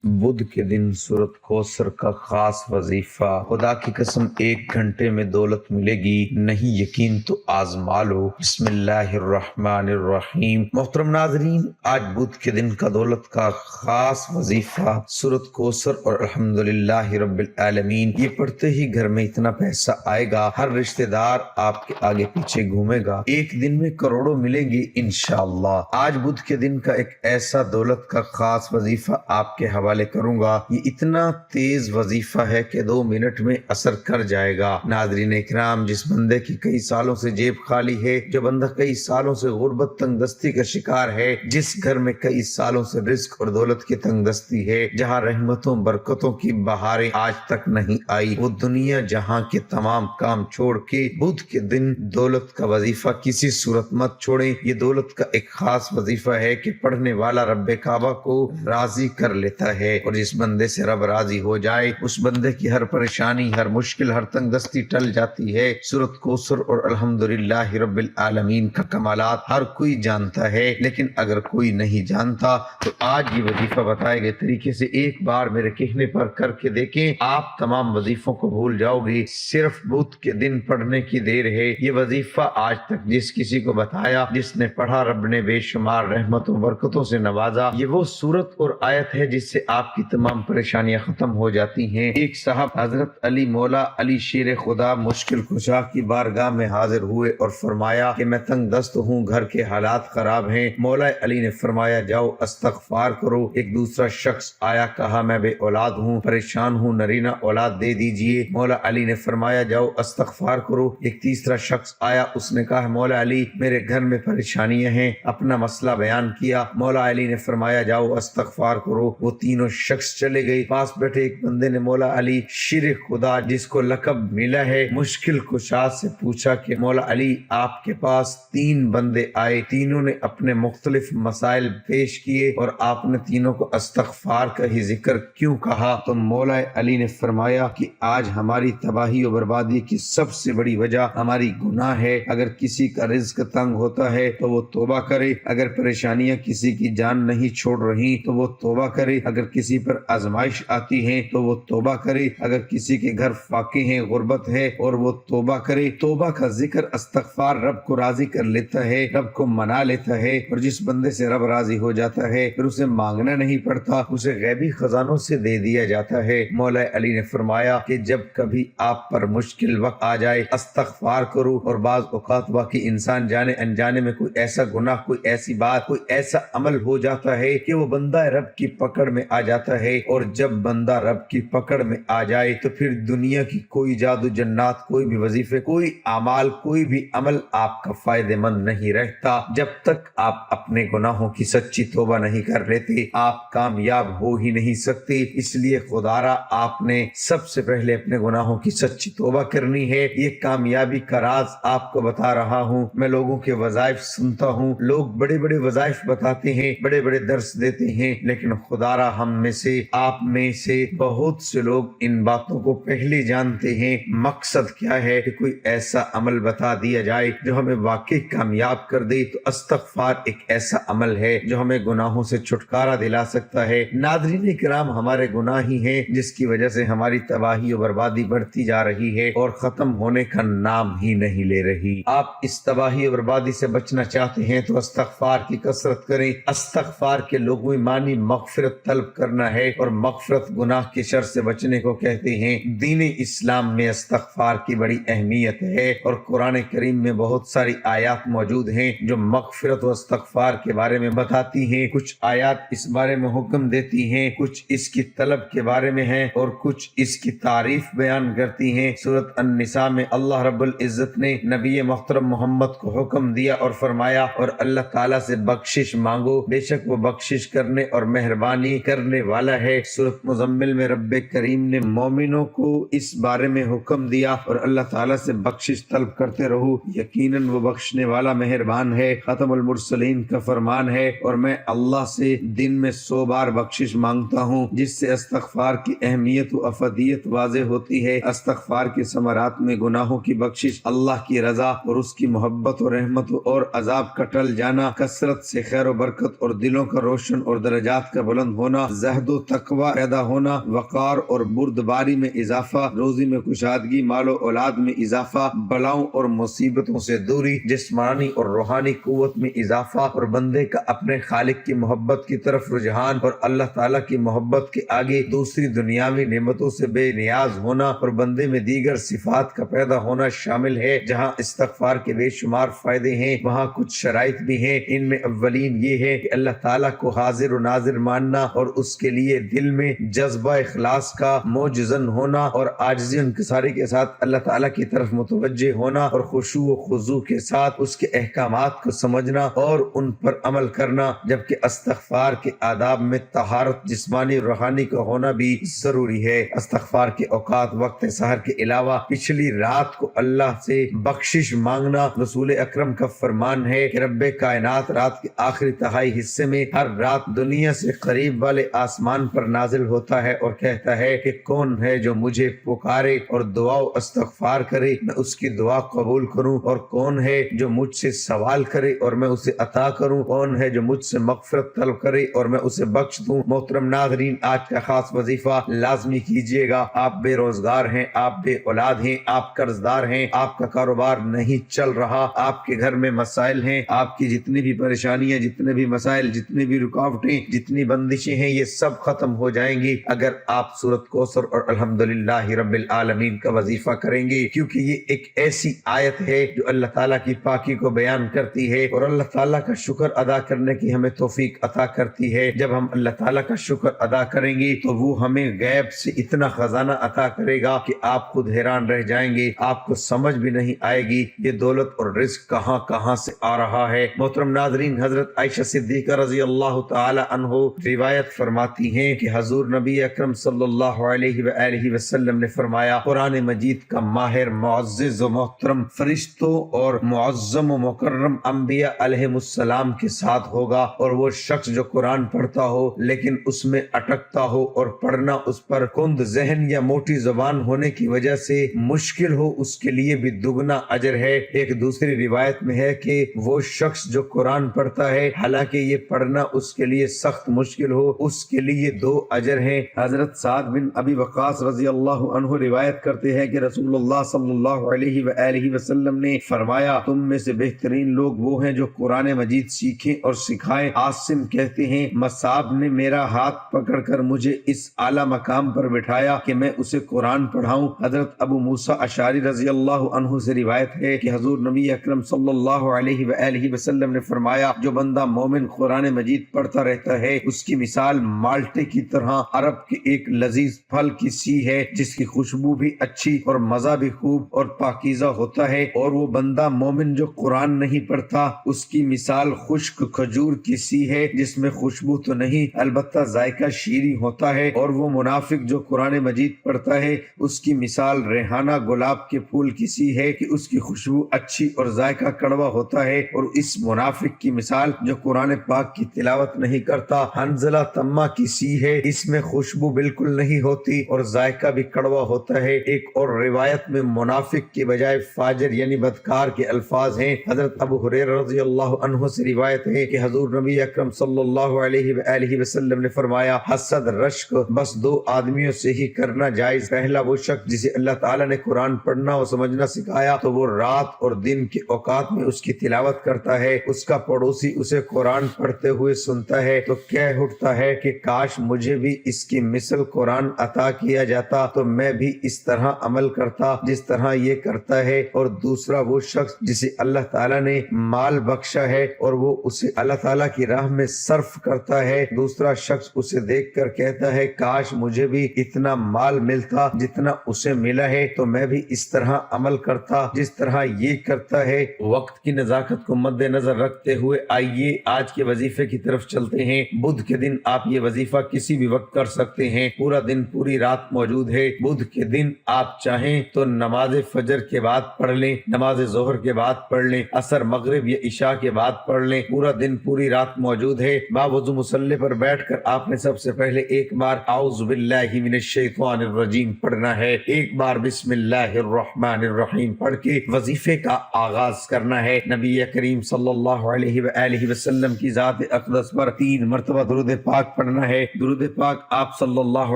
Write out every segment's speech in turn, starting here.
بدھ کے دن سورت کوثر کا خاص وظیفہ۔ خدا کی قسم 1 گھنٹے میں دولت ملے گی، نہیں یقین تو آزما لو۔ بسم اللہ الرحمن الرحیم۔ محترم ناظرین، آج بدھ کے دن کا دولت کا خاص وظیفہ سورت کوثر اور الحمدللہ رب العالمین، یہ پڑھتے ہی گھر میں اتنا پیسہ آئے گا، ہر رشتہ دار آپ کے آگے پیچھے گھومے گا، 1 دن میں کروڑوں ملیں گے انشاءاللہ۔ آج بدھ کے دن کا ایک ایسا دولت کا خاص وظیفہ آپ کے حوالے کروں گا، یہ اتنا تیز وظیفہ ہے کہ 2 منٹ میں اثر کر جائے گا۔ ناظرین اکرام، جس بندے کی کئی سالوں سے جیب خالی ہے، جو بندہ کئی سالوں سے غربت تنگ دستی کا شکار ہے، جس گھر میں کئی سالوں سے رزق اور دولت کی تنگ دستی ہے، جہاں رحمتوں برکتوں کی بہاریں آج تک نہیں آئی، وہ دنیا جہاں کے تمام کام چھوڑ کے بدھ کے دن دولت کا وظیفہ کسی صورت مت چھوڑیں۔ یہ دولت کا ایک خاص وظیفہ ہے کہ پڑھنے والا رب کعبہ کو راضی کر لیتا ہے، اور جس بندے سے رب راضی ہو جائے اس بندے کی ہر پریشانی، ہر مشکل، ہر تنگ دستی ٹل جاتی ہے۔ سورت کوثر اور الحمدللہ رب العالمین کا کمالات ہر کوئی جانتا ہے، لیکن اگر کوئی نہیں جانتا تو آج یہ وظیفہ بتائے گئے طریقے سے ایک بار میرے کہنے پر کر کے دیکھیں، آپ تمام وظیفوں کو بھول جاؤ گے۔ صرف بدھ کے دن پڑھنے کی دیر ہے۔ یہ وظیفہ آج تک جس کسی کو بتایا، جس نے پڑھا، رب نے بے شمار رحمتوں برکتوں سے نوازا۔ یہ وہ سورت اور آیت ہے جس سے آپ کی تمام پریشانیاں ختم ہو جاتی ہیں۔ ایک صاحب حضرت علی مولا علی شیر خدا مشکل کشا کی بارگاہ میں حاضر ہوئے اور فرمایا کہ میں تنگ دست ہوں، گھر کے حالات خراب ہیں۔ مولا علی نے فرمایا جاؤ استغفار کرو۔ ایک دوسرا شخص آیا، کہا میں بے اولاد ہوں، پریشان ہوں، نرینہ اولاد دے دیجئے۔ مولا علی نے فرمایا جاؤ استغفار کرو۔ ایک تیسرا شخص آیا، اس نے کہا مولا علی میرے گھر میں پریشانیاں ہیں، اپنا مسئلہ بیان کیا۔ مولا علی نے فرمایا جاؤ استغفار کرو۔ وہ تینوں شخص چلے گئے۔ پاس بیٹھے ایک بندے نے مولا علی شیر خدا جس کو لقب ملا ہے مشکل کشا سے پوچھا کہ مولا علی آپ کے پاس 3 بندے آئے، تینوں نے اپنے مختلف مسائل پیش کیے اور آپ نے تینوں کو استغفار کا ہی ذکر کیوں کہا؟ تو مولا علی نے فرمایا کہ آج ہماری تباہی و بربادی کی سب سے بڑی وجہ ہماری گناہ ہے۔ اگر کسی کا رزق تنگ ہوتا ہے تو وہ توبہ کرے، اگر پریشانیاں کسی کی جان نہیں چھوڑ رہی تو وہ توبہ کرے، اگر کسی پر آزمائش آتی ہے تو وہ توبہ کرے، اگر کسی کے گھر فاقے ہیں، غربت ہے اور وہ توبہ کرے۔ توبہ کا ذکر، استغفار رب کو راضی کر لیتا ہے، رب کو منا لیتا ہے، اور جس بندے سے رب راضی ہو جاتا ہے پھر اسے مانگنا نہیں پڑتا، اسے غیبی خزانوں سے دے دیا جاتا ہے۔ مولا علی نے فرمایا کہ جب کبھی آپ پر مشکل وقت آ جائے استغفار کرو، اور بعض اوقات واقعی انسان جانے انجانے میں کوئی ایسا گناہ، کوئی ایسی بات، کوئی ایسا عمل ہو جاتا ہے کہ وہ بندہ رب کی پکڑ میں آ جاتا ہے، اور جب بندہ رب کی پکڑ میں آ جائے تو پھر دنیا کی کوئی جادو جنات، کوئی بھی وظیفے، کوئی اعمال، کوئی بھی عمل آپ کا فائدہ مند نہیں رہتا۔ جب تک آپ اپنے گناہوں کی سچی توبہ نہیں کر لیتے آپ کامیاب ہو ہی نہیں سکتے۔ اس لیے خدارا آپ نے سب سے پہلے اپنے گناہوں کی سچی توبہ کرنی ہے۔ یہ کامیابی کا راز آپ کو بتا رہا ہوں۔ میں لوگوں کے وظائف سنتا ہوں، لوگ بڑے بڑے وظائف بتاتے ہیں، بڑے بڑے درس دیتے ہیں، لیکن خدارا ہم میں سے، آپ میں سے بہت سے لوگ ان باتوں کو پہلے جانتے ہیں۔ مقصد کیا ہے کہ کوئی ایسا عمل بتا دیا جائے جو ہمیں واقعی کامیاب کر دے، تو استغفار ایک ایسا عمل ہے جو ہمیں گناہوں سے چھٹکارا دلا سکتا ہے۔ ناظرین کرام، ہمارے گناہ ہی ہیں جس کی وجہ سے ہماری تباہی و بربادی بڑھتی جا رہی ہے اور ختم ہونے کا نام ہی نہیں لے رہی۔ آپ اس تباہی و بربادی سے بچنا چاہتے ہیں تو استغفار کی کثرت کریں۔ استغفار کے لغوی معنی مغفرت طلب کرنا ہے، اور مغفرت گناہ کے شر سے بچنے کو کہتے ہیں۔ دین اسلام میں استغفار کی بڑی اہمیت ہے، اور قرآن کریم میں بہت ساری آیات موجود ہیں جو مغفرت و استغفار کے بارے میں بتاتی ہیں۔ کچھ آیات اس بارے میں حکم دیتی ہیں، کچھ اس کی طلب کے بارے میں ہیں، اور کچھ اس کی تعریف بیان کرتی ہیں۔ سورۃ النساء میں اللہ رب العزت نے نبی محترم محمد کو حکم دیا اور فرمایا اور اللہ تعالیٰ سے بخشش مانگو، بے شک وہ بخشش کرنے اور مہربانی کرنے والا ہے۔ سورۃ مزمل میں رب کریم نے مومنوں کو اس بارے میں حکم دیا اور اللہ تعالیٰ سے بخشش طلب کرتے رہو، یقیناً وہ بخشنے والا مہربان ہے۔ ختم المرسلین کا فرمان ہے، اور میں اللہ سے دن میں 100 بار بخشش مانگتا ہوں، جس سے استغفار کی اہمیت و افادیت واضح ہوتی ہے۔ استغفار کے ثمرات میں گناہوں کی بخشش، اللہ کی رضا اور اس کی محبت و رحمت اور عذاب کا ٹل جانا، کثرت سے خیر و برکت اور دلوں کا روشن اور درجات کا بلند ہونا، زہد و تقوی پیدا ہونا، وقار اور بردباری میں اضافہ، روزی میں کشادگی، مال و اولاد میں اضافہ، بلاؤں اور مصیبتوں سے دوری، جسمانی اور روحانی قوت میں اضافہ، اور بندے کا اپنے خالق کی محبت کی طرف رجحان، اور اللہ تعالیٰ کی محبت کے آگے دوسری دنیاوی نعمتوں سے بے نیاز ہونا، اور بندے میں دیگر صفات کا پیدا ہونا شامل ہے۔ جہاں استغفار کے بے شمار فائدے ہیں وہاں کچھ شرائط بھی ہیں۔ ان میں اولین یہ ہے کہ اللہ تعالیٰ کو حاضر و ناظر ماننا اور اس کے لیے دل میں جذبہ اخلاص کا موجزن ہونا، اور عاجزی انکساری کے ساتھ اللہ تعالیٰ کی طرف متوجہ ہونا، اور خشوع و خضوع کے ساتھ اس کے احکامات کو سمجھنا اور ان پر عمل کرنا۔ جبکہ استغفار کے آداب میں طہارت جسمانی اور روحانی کا ہونا بھی ضروری ہے۔ استغفار کے اوقات وقت سحر کے علاوہ پچھلی رات کو اللہ سے بخشش مانگنا۔ رسول اکرم کا فرمان ہے کہ رب کائنات رات کے آخری تہائی حصے میں ہر رات دنیا سے قریب والے آسمان پر نازل ہوتا ہے اور کہتا ہے کہ کون ہے جو مجھے پکارے اور دعا و استغفار کرے، میں اس کی دعا قبول کروں، اور کون ہے جو مجھ سے سوال کرے اور میں اسے عطا کروں، کون ہے جو مجھ سے مغفرت طلب کرے اور میں اسے بخش دوں۔ محترم ناظرین، آج کا خاص وظیفہ لازمی کیجیے گا۔ آپ بے روزگار ہیں، آپ بے اولاد ہیں، آپ قرض دار ہیں، آپ کا کاروبار نہیں چل رہا، آپ کے گھر میں مسائل ہیں، آپ کی جتنی بھی پریشانیاں، جتنے بھی مسائل، جتنی بھی رکاوٹیں، جتنی بندشیں ہیں، یہ سب ختم ہو جائیں گی اگر آپ سورۃ کوثر اور الحمدللہ رب العالمین کا وظیفہ کریں گے، کیونکہ یہ ایک ایسی آیت ہے جو اللہ تعالیٰ کی پاکی کو بیان کرتی ہے اور اللہ تعالیٰ کا شکر ادا کرنے کی ہمیں توفیق عطا کرتی ہے۔ جب ہم اللہ تعالیٰ کا شکر ادا کریں گے تو وہ ہمیں غیب سے اتنا خزانہ عطا کرے گا کہ آپ خود حیران رہ جائیں گے، آپ کو سمجھ بھی نہیں آئے گی یہ دولت اور رزق کہاں کہاں سے آ رہا ہے۔ محترم ناظرین، حضرت عائشہ صدیقہ رضی اللہ تعالی عنہ روایت فرماتی ہیں کہ حضور نبی اکرم صلی اللہ علیہ وآلہ وسلم نے فرمایا، قرآن مجید کا ماہر معزز و محترم فرشتوں اور معظم و مکرم انبیاء علیہ السلام کے ساتھ ہوگا، اور وہ شخص جو قرآن پڑھتا ہو لیکن اس میں اٹکتا ہو اور پڑھنا اس پر کند ذہن یا موٹی زبان ہونے کی وجہ سے مشکل ہو، اس کے لیے بھی دگنا اجر ہے۔ ایک دوسری روایت میں ہے کہ وہ شخص جو قرآن پڑھتا ہے حالانکہ یہ پڑھنا اس کے لیے سخت مشکل ہو، اس کے لیے 2 اجر ہیں۔ حضرت سعد بن ابی وقاص رضی اللہ عنہ روایت کرتے ہیں کہ رسول اللہ صلی اللہ علیہ وآلہ وسلم نے فرمایا، تم میں سے بہترین لوگ وہ ہیں جو قرآن مجید سیکھیں اور سکھائیں۔ عاصم کہتے ہیں مصعب نے میرا ہاتھ پکڑ کر مجھے اس اعلیٰ مقام پر بٹھایا کہ میں اسے قرآن پڑھاؤں۔ حضرت ابو موسیٰ اشعری رضی اللہ عنہ سے روایت ہے کہ حضور نبی اکرم صلی اللہ علیہ وآلہ وسلم نے فرمایا، جو بندہ مومن قرآن مجید پڑھتا رہتا ہے اس کی مثال مالٹے کی طرح عرب کے ایک لذیذ پھل کی سی ہے جس کی خوشبو بھی اچھی اور مزہ بھی خوب اور پاکیزہ ہوتا ہے، اور وہ بندہ مومن جو قرآن نہیں پڑھتا اس کی مثال خشک کھجور کی سی ہے جس میں خوشبو تو نہیں البتہ ذائقہ شیریں ہوتا ہے، اور وہ منافق جو قرآن مجید پڑھتا ہے اس کی مثال ریحانہ گلاب کے پھول کی سی ہے کہ اس کی خوشبو اچھی اور ذائقہ کڑوا ہوتا ہے، اور اس منافق کی مثال جو قرآن پاک کی تلاوت نہیں کرتا حنظلہ تمہ کی سی ہے، اس میں خوشبو بالکل نہیں ہوتی اور ذائقہ بھی کڑوا ہوتا ہے۔ ایک اور روایت میں منافق کے بجائے فاجر یعنی بدکار کے الفاظ ہیں۔ حضرت ابو ہریرہ رضی اللہ عنہ سے روایت ہے کہ حضور نبی اکرم صلی اللہ علیہ وآلہ وسلم نے فرمایا، حسد رشک بس 2 آدمیوں سے ہی کرنا جائز۔ پہلا وہ شخص جسے اللہ تعالیٰ نے قرآن پڑھنا اور سمجھنا سکھایا تو وہ رات اور دن کے اوقات میں اس کی تلاوت کرتا ہے، اس کا پڑوسی اسے قرآن پڑھتے ہوئے سنتا ہے تو کہہ اٹھتا ہے کہ کاش مجھے بھی اس کی مثل قرآن عطا کیا جاتا تو میں بھی اس طرح عمل کرتا جس طرح یہ کرتا ہے۔ اور دوسرا وہ شخص جسے اللہ تعالیٰ نے مال بخشا ہے اور وہ اسے اللہ تعالیٰ کی راہ میں صرف کرتا ہے، دوسرا شخص اسے دیکھ کر کہتا ہے کاش مجھے بھی اتنا مال ملتا جتنا اسے ملا ہے تو میں بھی اس طرح عمل کرتا جس طرح یہ کرتا ہے۔ وقت کی نزاکت کو مد نظر رکھتے ہوئے آئیے آج کے وظیفے کی طرف چلتے ہیں۔ بدھ کے دن آپ یہ وظیفہ کسی بھی وقت کر سکتے ہیں، پورا دن پوری رات موجود ہے۔ بدھ کے دن آپ چاہیں تو نماز فجر کے بعد پڑھ لیں، نماز ظہر کے بعد پڑھ لیں، عصر مغرب یا عشاء کے بعد پڑھ لیں، پورا دن پوری رات موجود ہے۔ باوضو مصلی پر بیٹھ کر آپ نے سب سے پہلے ایک بار اعوذ باللہ من الشیطان الرجیم پڑھنا ہے، ایک بار بسم اللہ الرحمن الرحیم پڑھ کے وظیفے کا آغاز کرنا ہے۔ نبی کریم صلی اللہ علیہ وآلہ وسلم کی ذات اقدس پر 3 مرتبہ درود پاک پڑھنا ہے، درود پاک آپ صلی اللہ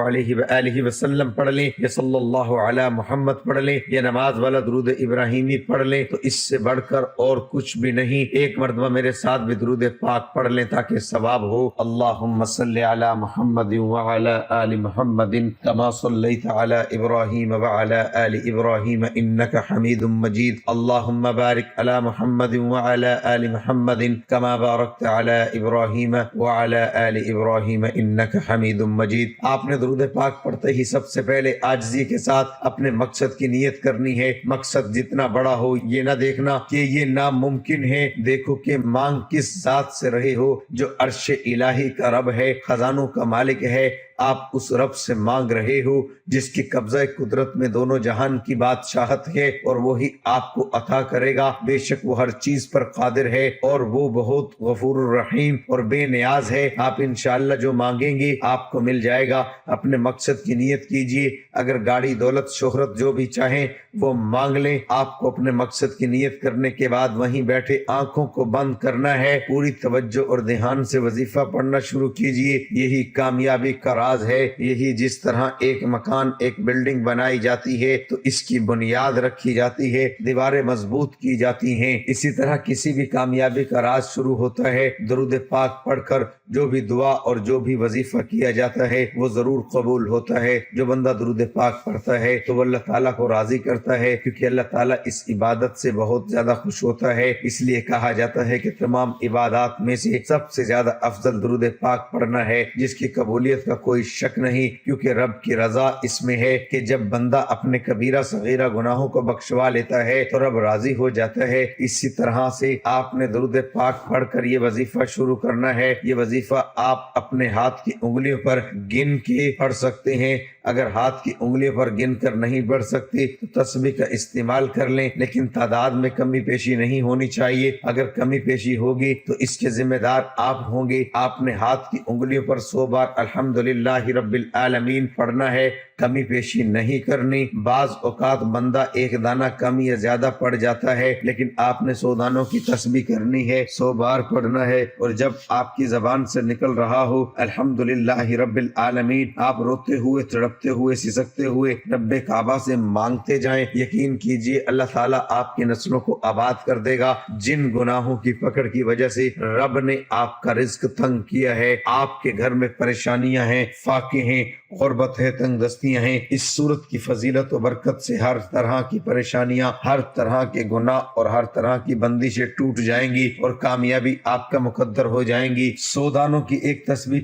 علیہ وآلہ وسلم پڑھ لیں یا صلی اللہ علی محمد پڑھ لیں یا نماز والا درود ابراہیمی پڑھ لیں، تو اس سے بڑھ کر اور کچھ بھی نہیں۔ ایک مرتبہ میرے ساتھ بھی درود پاک پڑھ لیں تاکہ ثواب ہو۔ اللہم صلی علی محمد وعلی آل محمد کما صلیت علی ابراہیم وعلی آل ابراہیم انک حمید مجید۔ اللہم بارک علی محمد وعلی آل محمد کما بارکت علی ابراہیم وعلی آل ابراہیم انک حمید مجید۔ آپ نے درود پاک پڑھتے ہی سب سے پہلے عاجزی کے ساتھ اپنے مقصد کی نیت کرنی ہے۔ مقصد جتنا بڑا ہو یہ نہ دیکھنا کہ یہ ناممکن ہے، دیکھو کہ مانگ کس ذات سے رہے ہو جو عرش الہی کا رب ہے، خزانوں کا مالک ہے۔ آپ اس رب سے مانگ رہے ہو جس کی قبضہ قدرت میں دونوں جہان کی بادشاہت ہے، اور وہی آپ کو عطا کرے گا۔ بے شک وہ ہر چیز پر قادر ہے اور وہ بہت غفور الرحیم اور بے نیاز ہے۔ آپ انشاءاللہ جو مانگیں گے آپ کو مل جائے گا۔ اپنے مقصد کی نیت کیجئے، اگر گاڑی دولت شہرت جو بھی چاہیں وہ مانگ لیں۔ آپ کو اپنے مقصد کی نیت کرنے کے بعد وہیں بیٹھے آنکھوں کو بند کرنا ہے، پوری توجہ اور دھیان سے وظیفہ پڑھنا شروع کیجئے۔ یہی کامیابی کا راز ہے۔ یہی جس طرح ایک مکان ایک بلڈنگ بنائی جاتی ہے تو اس کی بنیاد رکھی جاتی ہے، دیواریں مضبوط کی جاتی ہیں، اسی طرح کسی بھی کامیابی کا راز شروع ہوتا ہے درود پاک پڑھ کر۔ جو بھی دعا اور جو بھی وظیفہ کیا جاتا ہے وہ ضرور قبول ہوتا ہے۔ جو بندہ درود پاک پڑھتا ہے تو وہ اللہ تعالیٰ کو راضی کرتا ہے، کیونکہ اللہ تعالیٰ اس عبادت سے بہت زیادہ خوش ہوتا ہے۔ اس لیے کہا جاتا ہے کہ تمام عبادات میں سے سب سے زیادہ افضل درود پاک پڑھنا ہے، جس کی قبولیت کا کوئی شک نہیں، کیونکہ رب کی رضا اس میں ہے کہ جب بندہ اپنے کبیرہ صغیرہ گناہوں کو بخشوا لیتا ہے تو رب راضی ہو جاتا ہے۔ اسی طرح سے آپ نے درود پاک پڑھ کر یہ وظیفہ شروع کرنا ہے۔ یہ وظیفہ آپ اپنے ہاتھ کی انگلیوں پر گن کے پڑھ سکتے ہیں۔ اگر ہاتھ کی انگلیوں پر گن کر نہیں پڑھ سکتے تو تسبیح کا استعمال کر لیں، لیکن تعداد میں کمی پیشی نہیں ہونی چاہیے۔ اگر کمی پیشی ہوگی تو اس کے ذمہ دار آپ ہوں گے۔ آپ نے ہاتھ کی انگلیوں پر 100 بار الحمدللہ رب العالمین پڑھنا ہے، کمی پیشی نہیں کرنی۔ بعض اوقات بندہ ایک دانہ کم یا زیادہ پڑھ جاتا ہے، لیکن آپ نے 100 دانوں کی تسبیح کرنی ہے، 100 بار پڑھنا ہے۔ اور جب آپ کی زبان سے نکل رہا ہو الحمدللہ رب العالمین، آپ روتے ہوئے تڑپتے ہوئے سسکتے ہوئے رب کعبہ سے مانگتے جائیں۔ یقین کیجئے اللہ تعالیٰ آپ کی نسلوں کو آباد کر دے گا۔ جن گناہوں کی پکڑ کی وجہ سے رب نے آپ کا رزق تنگ کیا ہے، آپ کے گھر میں پریشانیاں ہیں، فاقے ہیں، غربت ہے، تنگ دستیاں ہیں، اس صورت کی فضیلت و برکت سے ہر طرح کی پریشانیاں، ہر طرح کے گناہ اور ہر طرح کی بندشیں ٹوٹ جائیں گی اور کامیابی آپ کا مقدر ہو جائیں گی۔ 100 دانوں کی ایک تسبیح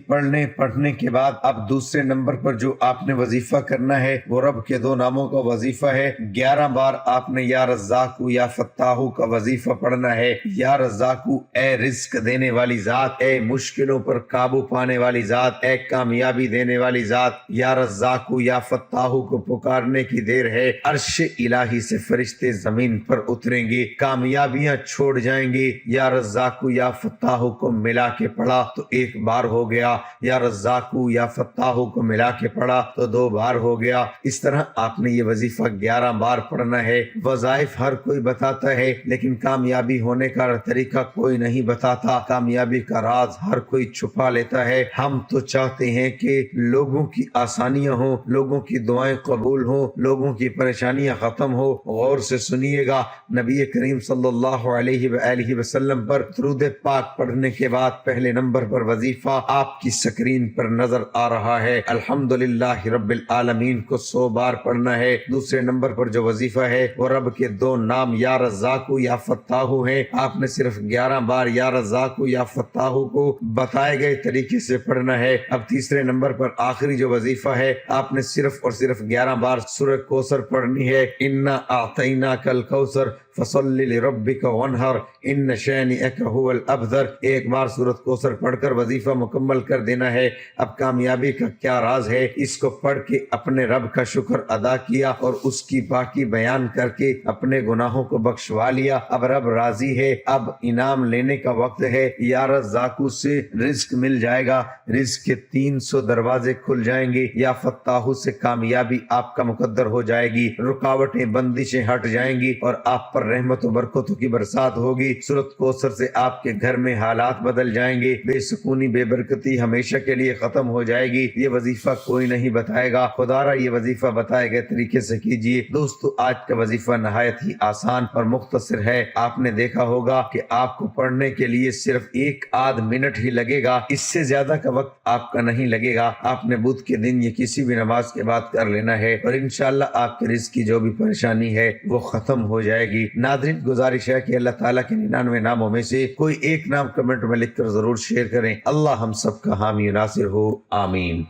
پڑھنے کے بعد اب دوسرے نمبر پر جو آپ نے وظیفہ کرنا ہے وہ رب کے 2 ناموں کا وظیفہ ہے۔ 11 بار آپ نے یا رزاق یا فتاح کا وظیفہ پڑھنا ہے۔ یا رزاق، اے رزق دینے والی ذات، اے مشکلوں پر قابو پانے والی ذات، اے کامیابی دینے والی ذات۔ یا رزاق یا فتاح کو پکارنے کی دیر ہے، عرش الہی سے فرشتے زمین پر اتریں گے، کامیابیاں چھوڑ جائیں گے۔ یا رزاق یا فتاح کو ملا کے پڑھا تو 1 بار ہو گیا، یا رزاق یا فتاح کو ملا کے پڑھا تو 2 بار ہو گیا۔ اس طرح آپ نے یہ وظیفہ 11 بار پڑھنا ہے۔ وظائف ہر کوئی بتاتا ہے لیکن کامیابی ہونے کا طریقہ کوئی نہیں بتاتا، کامیابی کا راز ہر کوئی چھپا لیتا ہے۔ ہم تو چاہتے ہیں کہ لوگوں کی آسانیاں ہوں، لوگوں کی دعائیں قبول ہوں، لوگوں کی پریشانیاں ختم ہو۔ غور سے سنیے گا، نبی کریم صلی اللہ علیہ وآلہ وسلم پر درود پاک پڑھنے کے بعد پہلے نمبر پر وظیفہ آپ کی سکرین پر نظر آ رہا ہے۔ الحمدللہ رب العالمین کو 100 بار پڑھنا ہے۔ دوسرے نمبر پر جو وظیفہ ہے وہ رب کے 2 نام یا رزاق یا فتاح ہیں۔ آپ نے صرف 11 بار یا رزاق یا فتاح کو بتائے گئے طریقے سے پڑھنا ہے۔ اب تیسرے نمبر پر آخری جو وظیفہ ہے آپ نے صرف اور صرف 11 بار سورہ کوثر پڑھنی ہے۔ انا اعطیناک الکوثر فصل لربک وانحر ان شانئک هو الابتر۔ 1 بار سورۃ کوثر پڑھ کر وظیفہ مکمل کر دینا ہے۔ اب کامیابی کا کیا راز ہے؟ اس کو پڑھ کے اپنے رب کا شکر ادا کیا اور اس کی پاکی بیان کر کے اپنے گناہوں کو بخشوا لیا۔ اب رب راضی ہے، اب انعام لینے کا وقت ہے۔ یا رزاق سے رزق مل جائے گا، رزق کے 300 دروازے کھل جائیں جائیں گے، یا فتاحو سے کامیابی آپ کا مقدر ہو جائے گی، رکاوٹیں بندشیں ہٹ جائیں گی اور آپ پر رحمت و برکتوں کی برسات ہوگی۔ سورۃ کوثر سے آپ کے گھر میں حالات بدل جائیں گے، بے سکونی بے برکتی ہمیشہ کے لیے ختم ہو جائے گی۔ یہ وظیفہ کوئی نہیں بتائے گا، خدا را یہ وظیفہ بتائے گئے طریقے سے کیجیے۔ دوستو، آج کا وظیفہ نہایت ہی آسان اور مختصر ہے۔ آپ نے دیکھا ہوگا کہ آپ کو پڑھنے کے لیے صرف 1-8 منٹ ہی لگے گا، اس سے زیادہ کا وقت آپ کا نہیں لگے گا۔ آپ نے بدھ کے دن یہ کسی بھی نماز کے بعد کر لینا ہے اور انشاءاللہ آپ کے رزق کی جو بھی پریشانی ہے وہ ختم ہو جائے گی۔ ناظرین، گزارش ہے کہ اللہ تعالیٰ کے 99 ناموں میں سے کوئی ایک نام کمنٹ میں لکھ کر ضرور شیئر کریں۔ اللہ ہم سب کا حامی و ناصر ہو، آمین۔